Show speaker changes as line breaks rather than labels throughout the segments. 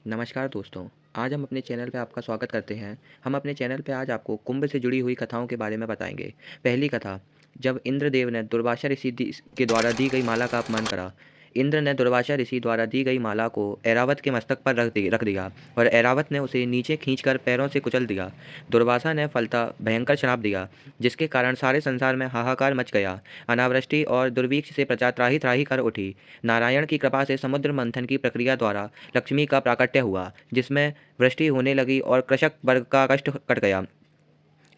नमस्कार दोस्तों, आज हम अपने चैनल पे आपका स्वागत करते हैं। हम अपने चैनल पे आज आपको कुंभ से जुड़ी हुई कथाओं के बारे में बताएँगे। पहली कथा, जब इंद्रदेव ने दुर्वासा ऋषि के द्वारा दी गई माला का अपमान करा। इंद्र ने दुर्वासा ऋषि द्वारा दी गई माला को ऐरावत के मस्तक पर रख दिया और ऐरावत ने उसे नीचे खींचकर पैरों से कुचल दिया। दुर्वासा ने फलतः भयंकर श्राप दिया, जिसके कारण सारे संसार में हाहाकार मच गया। अनावृष्टि और दुर्भिक्ष से प्रजा त्राहि-त्राहि कर उठी। नारायण की कृपा से समुद्र मंथन की प्रक्रिया द्वारा लक्ष्मी का प्राकट्य हुआ, जिसमें वृष्टि होने लगी और कृषक वर्ग का कष्ट कट गया।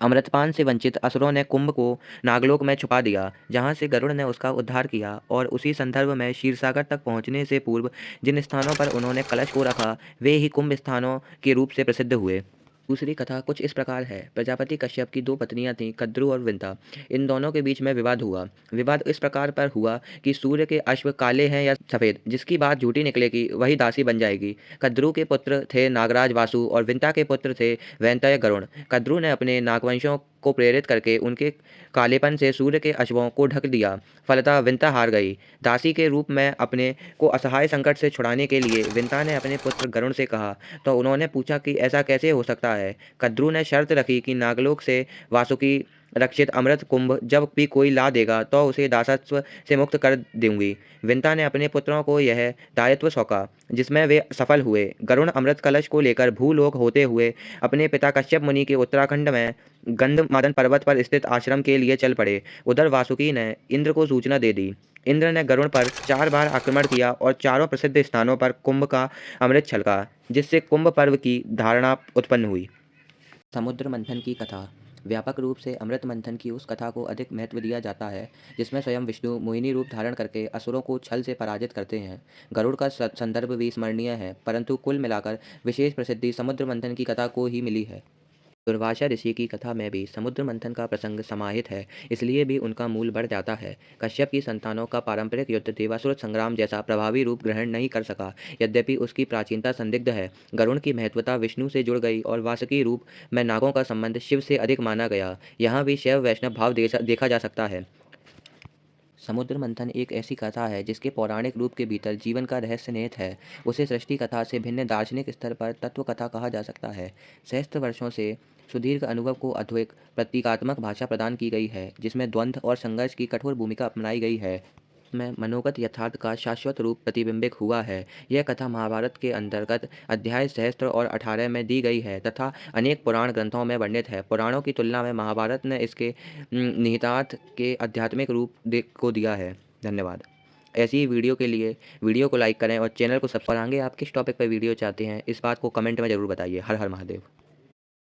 अमृतपान से वंचित असुरों ने कुंभ को नागलोक में छुपा दिया, जहां से गरुड़ ने उसका उद्धार किया और उसी संदर्भ में क्षीरसागर तक पहुंचने से पूर्व जिन स्थानों पर उन्होंने कलश को रखा, वे ही कुंभ स्थानों के रूप से प्रसिद्ध हुए। दूसरी कथा कुछ इस प्रकार है। प्रजापति कश्यप की दो पत्नियां थीं, कद्रु और विंता। इन दोनों के बीच में विवाद हुआ। विवाद इस प्रकार पर हुआ कि सूर्य के अश्व काले हैं या सफ़ेद, जिसकी बात झूठी निकलेगी वही दासी बन जाएगी। कद्रु के पुत्र थे नागराज वासु और विंता के पुत्र थे वैनतय गरुण। कद्रु ने अपने नागवंशों को प्रेरित करके उनके कालेपन से सूर्य के अश्वों को ढक दिया। फलतः विंता हार गई। दासी के रूप में अपने को असहाय संकट से छुड़ाने के लिए विंता ने अपने पुत्र गरुण से कहा, तो उन्होंने पूछा कि ऐसा कैसे हो सकता है। कद्रु ने शर्त रखी कि नागलोक से वासुकी रक्षित अमृत कुंभ जब भी कोई ला देगा तो उसे दासत्व से मुक्त कर दूंगी। विंता ने अपने पुत्रों को यह दायित्व सौंपा, जिसमें वे सफल हुए। गरुण अमृत कलश को लेकर भूलोक होते हुए अपने पिता कश्यप मुनि के उत्तराखंड में गंधमादन पर्वत पर स्थित आश्रम के लिए चल पड़े। उधर वासुकी ने इंद्र को सूचना दे दी। इंद्र ने गरुड़ पर 4 बार आक्रमण किया और चारों प्रसिद्ध स्थानों पर कुंभ का अमृत छलका, जिससे कुंभ पर्व की धारणा उत्पन्न हुई। समुद्र मंथन की कथा। व्यापक रूप से अमृत मंथन की उस कथा को अधिक महत्व दिया जाता है जिसमें स्वयं विष्णु मोहिनी रूप धारण करके असुरों को छल से पराजित करते हैं। गरुड़ का संदर्भ भी स्मरणीय है, परंतु कुल मिलाकर विशेष प्रसिद्धि समुद्र मंथन की कथा को ही मिली है। दुर्वासा ऋषि की कथा में भी समुद्र मंथन का प्रसंग समाहित है, इसलिए भी उनका मूल बढ़ जाता है। कश्यप की संतानों का पारंपरिक युद्ध देवासुर संग्राम जैसा प्रभावी रूप ग्रहण नहीं कर सका, यद्यपि उसकी प्राचीनता संदिग्ध है। गरुण की महत्वता विष्णु से जुड़ गई और वासुकी रूप में नागों का संबंध शिव से अधिक माना गया। यहाँ भी शैव वैष्णव भाव देखा जा सकता है। समुद्र मंथन एक ऐसी कथा है जिसके पौराणिक रूप के भीतर जीवन का रहस्य निहित है। उसे सृष्टि कथा से भिन्न दार्शनिक स्तर पर तत्व कथा कहा जा सकता है। सहस्त्र वर्षों से सुदीर्घ अनुभव को अद्वैत प्रतीकात्मक भाषा प्रदान की गई है, जिसमें द्वंद्व और संघर्ष की कठोर भूमिका अपनाई गई है। में मनोगत यथार्थ का शाश्वत रूप प्रतिबिंबित हुआ है। यह कथा महाभारत के अंतर्गत अध्याय सहस्त्र और 18 में दी गई है तथा अनेक पुराण ग्रंथों में वर्णित है। पुराणों की तुलना में महाभारत ने इसके निहितार्थ के आध्यात्मिक रूप को दिया है। धन्यवाद। ऐसी ही वीडियो के लिए वीडियो को लाइक करें और चैनल को सब्सक्राइब। आगे आप किस टॉपिक पर वीडियो चाहते हैं, इस बात को कमेंट में ज़रूर बताइए। हर हर महादेव।